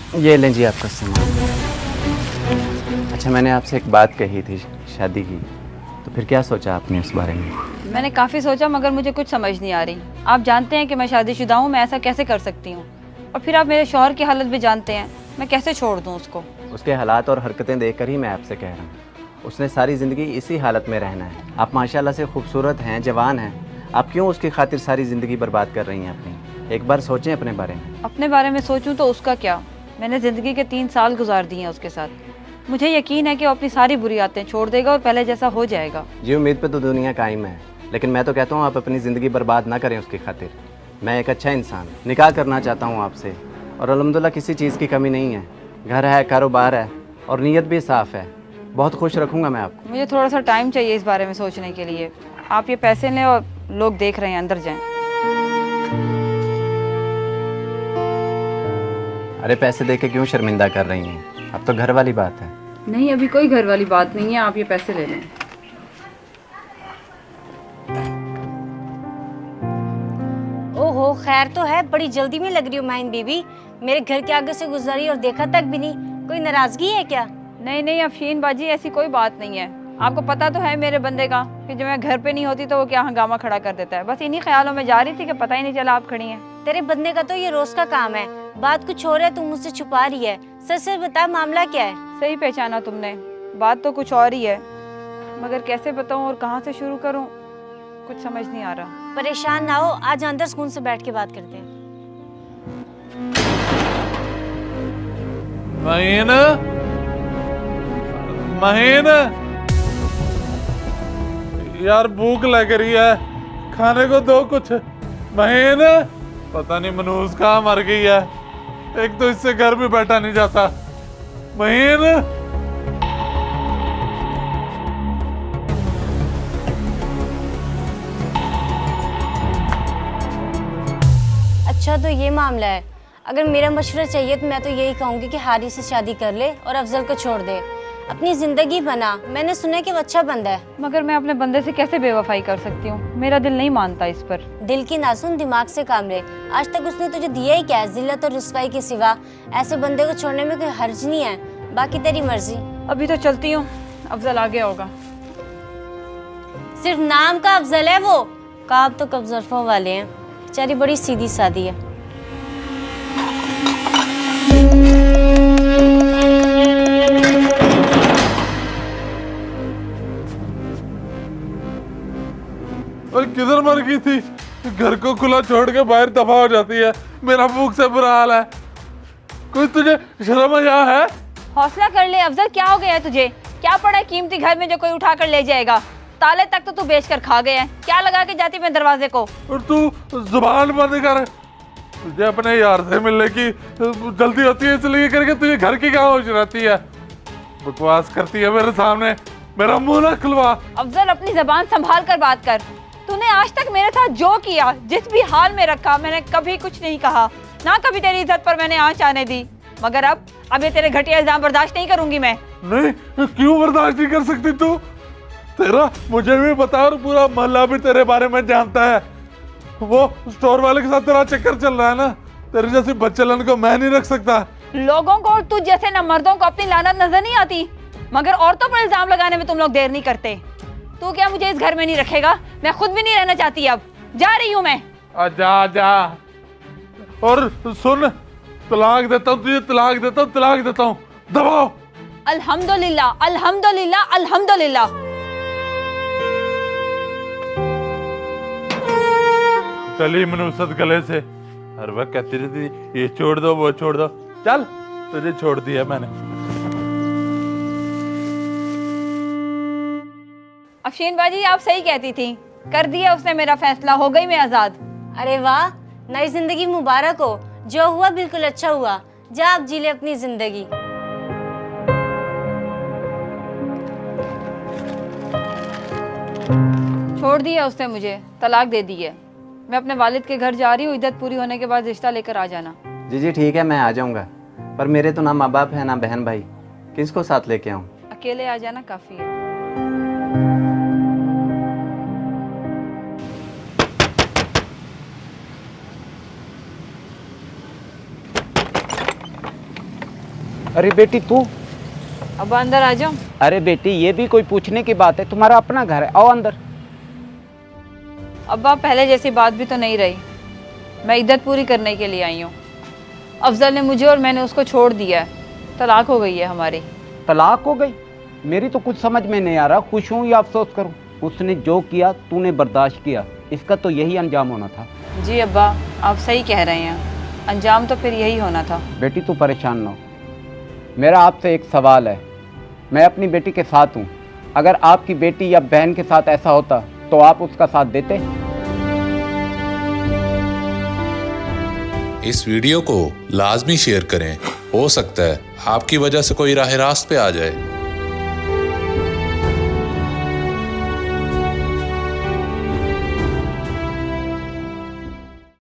ये लें जी आपका सामान। अच्छा, मैंने आपसे एक बात कही थी शादी की, तो फिर क्या सोचा आपने उस बारे में? मैंने काफ़ी सोचा मगर मुझे कुछ समझ नहीं आ रही। आप जानते हैं कि मैं शादीशुदा हूँ, मैं ऐसा कैसे कर सकती हूँ? और फिर आप मेरे शौहर की हालत भी जानते हैं, मैं कैसे छोड़ दूँ उसको? उसके हालात और हरकतें देखकर ही मैं आपसे कह रहा हूँ। उसने सारी ज़िंदगी इसी हालत में रहना है। आप माशाल्लाह से खूबसूरत हैं, जवान हैं। आप क्यों उसकी खातिर सारी ज़िंदगी बर्बाद कर रही हैं अपनी? एक बार सोचें अपने बारे में। अपने बारे में सोचूं तो उसका क्या? मैंने ज़िंदगी के 3 साल गुजार दिए हैं उसके साथ। मुझे यकीन है कि वो अपनी सारी बुरी आदतें छोड़ देगा और पहले जैसा हो जाएगा। जी, उम्मीद पे तो दुनिया कायम है, लेकिन मैं तो कहता हूँ आप अपनी ज़िंदगी बर्बाद ना करें उसकी खातिर। मैं एक अच्छा इंसान निकाह करना चाहता हूँ आपसे, और अल्हम्दुलिल्लाह किसी चीज़ की कमी नहीं है। घर है, कारोबार है और नीयत भी साफ़ है। बहुत खुश रखूँगा मैं आपको। मुझे थोड़ा सा टाइम चाहिए इस बारे में सोचने के लिए। आप ये पैसे लें और लोग देख रहे हैं, अंदर जाएं। अरे पैसे दे के क्यों शर्मिंदा कर रही हैं? अब तो घर वाली बात है। नहीं, अभी कोई घर वाली बात नहीं है, आप ये पैसे ले लें। ओहो, खैर तो है। बड़ी जल्दी में लग रही हो माइन बीबी। मेरे घर के आगे से गुजरी और देखा तक भी नहीं। कोई नाराजगी है क्या? नहीं नहीं अफशीन बाजी, ऐसी कोई बात नहीं है। आपको पता तो है मेरे बंदे का कि जब मैं घर पे नहीं होती तो वो क्या हंगामा खड़ा कर देता है। बस इन्हीं ख्यालों में जा रही थी कि पता ही नहीं चला आप खड़ी हैं। तेरे बंदे का तो ये रोज का काम है। बात कुछ और है, तू मुझसे छुपा रही है। सच सच बता, मामला क्या है? सही पहचाना तुमने, बात तो कुछ और ही है, मगर कैसे बताऊं और कहाँ से शुरू करूं, कुछ समझ नहीं आ रहा। परेशान ना हो, आज अंदर सुकून से बैठ के बात करते हैं। महीन, महीन, यार भूख लग रही है, खाने को दो कुछ। महीन, पता नहीं मनूस कहाँ मर गई है। एक तो इससे घर में बैठा नहीं जाता। महीन, अच्छा तो ये मामला है। अगर मेरा मशवरा चाहिए तो मैं तो यही कहूंगी कि हारी से शादी कर ले और अफजल को छोड़ दे। अपनी जिंदगी बना। मैंने सुना है कि वो अच्छा बंदा है। मगर मैं अपने बंदे से कैसे बेवफाई कर सकती हूँ? मेरा दिल नहीं मानता इस पर। दिल की ना सुन, दिमाग से काम ले। आज तक उसने तुझे दिया ही क्या है, जिल्लत और रुसवाई के सिवा? ऐसे बंदे को छोड़ने में कोई हर्ज नहीं है। बाकी तेरी मर्जी। अभी तो चलती हूँ, अफजल आ गया होगा। सिर्फ नाम का अफजल है वो। काब तो कब्जरफों वाले हैं। बेचारी बड़ी सीधी सादी है। और किधर मर गई थी? घर को खुला छोड़ के बाहर दफा हो जाती है। मेरा भूख से बुरा हाल है। कोई तुझे शर्म या है? हौसला कर ले अफजल, क्या हो गया है तुझे? क्या पड़ा है कीमती घर में जो कोई उठा कर ले जाएगा? ताले तक तो तू बेच कर खा गया है। क्या लगा के जाती मैं दरवाजे को? और तू जुबान बंद कर। तुझे अपने यार से मिलने की जल्दी होती है, इसलिए करके तुझे घर की क्या होश रहती है? बकवास करती है मेरे सामने। मेरा मुंह ना खुलवा। अफजल अपनी जबान संभाल कर बात कर। तूने आज तक मेरे साथ जो किया, जिस भी हाल में रखा, मैंने कभी कुछ नहीं कहा, ना कभी तेरी इज्जत पर मैंने आंच आने दी। मगर अब ये तेरे घटिया इल्जाम बर्दाश्त नहीं करूंगी मैं। नहीं, क्यों बर्दाश्त नहीं कर सकती तू? तेरा मुझे भी पता और पूरा मोहल्ला भी तेरे बारे में जानता है। वो स्टोर वाले के साथ तेरा चक्कर चल रहा है ना। तेरे जैसी बच्चलन को मैं नहीं रख सकता। लोगों को और तुझ जैसे न मर्दों को अपनी लानत नजर नहीं आती, मगर औरतों पर इल्जाम लगाने में तुम लोग देर नहीं करते। तू क्या मुझे इस घर में नहीं रखेगा? मैं खुद भी नहीं रहना चाहती, अब जा रही हूँ मैं। जा जा। और सुन, तलाक देता हूँ तुझे, तलाक देता हूँ, तलाक देता हूँ। दबाओ। अल्हम्दुलिल्लाह, अल्हम्दुलिल्लाह, अल्हम्दुलिल्लाह। चली मनुसत गले से। हर वक्त कहती रहती ये छोड़ दो, वो छोड़ दो। चल, तुझे छोड़ दिया मैंने। अफशीन बाजी, आप सही कहती थी। कर दिया उसने मेरा फैसला, हो गई मैं आजाद। अरे वाह, नई जिंदगी मुबारक हो। जो हुआ बिल्कुल अच्छा हुआ। जा अब जी ले अपनी जिंदगी। छोड़ दिया उसने मुझे, तलाक दे दी है। मैं अपने वालिद के घर जा रही हूँ, इद्दत पूरी होने के बाद रिश्ता लेकर आ जाना। जी जी ठीक है, मैं आ जाऊँगा, पर मेरे तो ना माँ बाप है ना बहन भाई, किसको साथ लेके आऊँ? अकेले आ जाना काफी है। अरे बेटी तू, अब्बा अंदर आ जाओ। अरे बेटी ये भी कोई पूछने की बात है? तुम्हारा अपना घर है, आओ अंदर। अब्बा पहले जैसी बात भी तो नहीं रही। मैं इद्दत पूरी करने के लिए आई हूँ। अफजल ने मुझे और मैंने उसको छोड़ दिया है। तलाक हो गई है हमारी। तलाक हो गई? मेरी तो कुछ समझ में नहीं आ रहा, खुश हूँ या अफसोस करूँ? उसने जो किया तूने बर्दाश्त किया, इसका तो यही अंजाम होना था। जी अब्बा आप सही कह रहे हैं, अंजाम तो फिर यही होना था। बेटी तू परेशान ना हो, मेरा आपसे एक सवाल है। मैं अपनी बेटी के साथ हूँ, अगर आपकी बेटी या बहन के साथ ऐसा होता तो आप उसका साथ देते? इस वीडियो को लाजमी शेयर करें, हो सकता है आपकी वजह से कोई राह रास्त पे आ जाए।